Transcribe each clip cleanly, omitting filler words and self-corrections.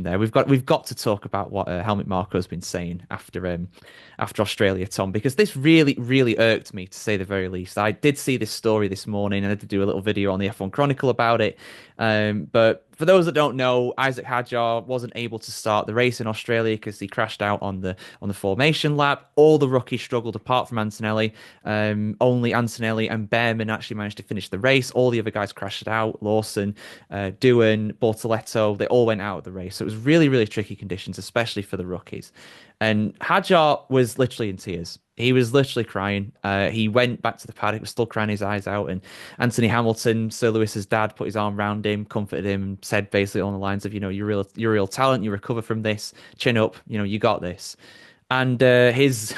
there. We've got to talk about what Helmut Marko has been saying after Australia, Tom, because this really irked me, to say the very least. I did see this story this morning, and I did do a little video on the F1 Chronicle about it. But for those that don't know, Isaac Hadjar wasn't able to start the race in Australia because he crashed out on the formation lap. All the rookies struggled apart from Antonelli. Only Antonelli and Behrman actually managed to finish the race. All the other guys crashed out. Lawson, Doohan, Bortoletto, they all went out of the race. So it was really tricky conditions, especially for the rookies. And Hadjar was literally in tears. He was literally crying. He went back to the paddock, was still crying his eyes out. And Anthony Hamilton, Sir Lewis's dad, put his arm around him, comforted him, and said basically on the lines of, you're real talent. You recover from this. Chin up. You got this. And his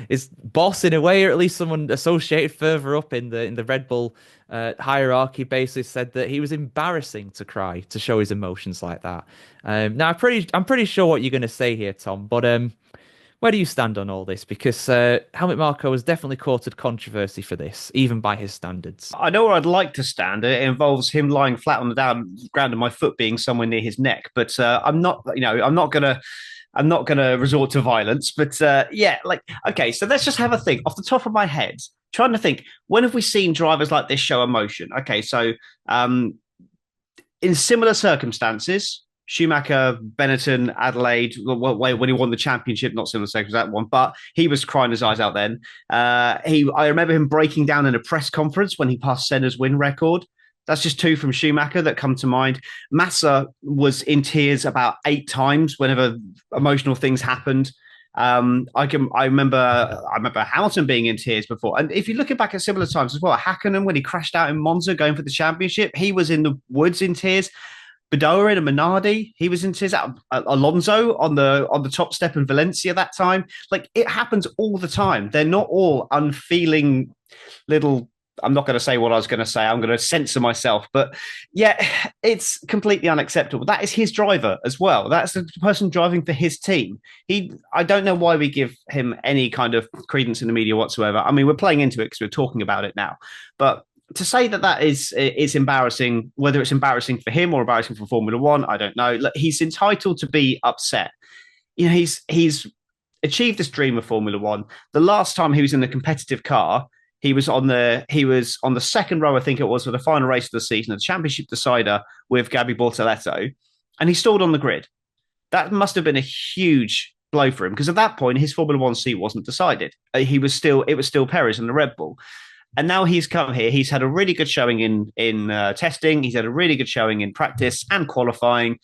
his boss, in a way, or at least someone associated further up in the Red Bull hierarchy, basically said that he was embarrassing to cry, to show his emotions like that. Now, I'm pretty sure what you're going to say here, Tom, but where do you stand on all this? Because Helmut Marko has definitely courted controversy for this, even by his standards. I know where I'd like to stand. It involves him lying flat on the ground and my foot being somewhere near his neck. But I'm not, I'm not gonna resort to violence. But yeah, like okay, so let's just have a think off the top of my head. Trying to think, when have we seen drivers like this show emotion? Okay, so in similar circumstances, Schumacher, Benetton, Adelaide, when he won the championship, not similar circumstances that one, but he was crying his eyes out then. I remember him breaking down in a press conference when he passed Senna's win record. That's just two from Schumacher that come to mind. Massa was in tears about 8 times whenever emotional things happened. I remember Hamilton being in tears before, and if you look back at similar times as well, Hakkinen when he crashed out in Monza going for the championship, he was in the woods in tears. Bedoya and Minardi, he was in tears. Alonso on the top step in Valencia that time. Like it happens all the time. They're not all unfeeling little. I'm not going to say what I was going to say. I'm going to censor myself. But yeah, it's completely unacceptable. That is his driver as well. That's the person driving for his team. I don't know why we give him any kind of credence in the media whatsoever. I mean, we're playing into it because we're talking about it now. But to say that is embarrassing, whether it's embarrassing for him or embarrassing for Formula One, I don't know. Look, he's entitled to be upset. He's achieved this dream of Formula One. The last time he was in a competitive car, he was on the second row, I think it was, for the final race of the season, the championship decider with Gabby Bortoletto, and he stalled on the grid. That must have been a huge blow for him because at that point his Formula One seat wasn't decided. It was still Perez and the Red Bull. And now he's come here. He's had a really good showing in testing. He's had a really good showing in practice and qualifying.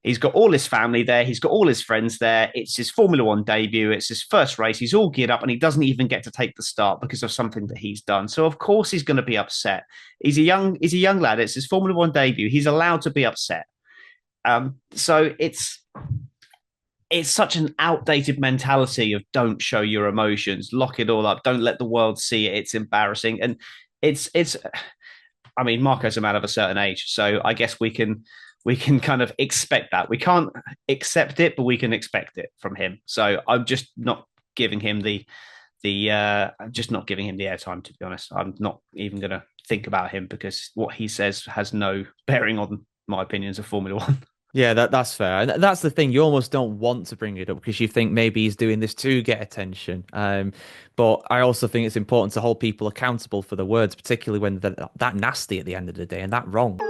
He's got all his family there. He's got all his friends there. It's his Formula One debut. It's his first race. He's all geared up and he doesn't even get to take the start because of something that he's done. So of course he's going to be upset. He's a young lad. It's his Formula One debut. He's allowed to be upset. So it's such an outdated mentality of don't show your emotions, lock it all up, don't let the world see it. It's embarrassing. And it's I mean, Marco's a man of a certain age, so I guess we can kind of expect that. We can't accept it, but we can expect it from him. So I'm just not giving him I'm just not giving him the airtime, to be honest. I'm not even going to think about him because what he says has no bearing on my opinions of Formula One. Yeah, that's fair. And that's the thing. You almost don't want to bring it up because you think maybe he's doing this to get attention. But I also think it's important to hold people accountable for the words, particularly when they're that nasty at the end of the day and that wrong.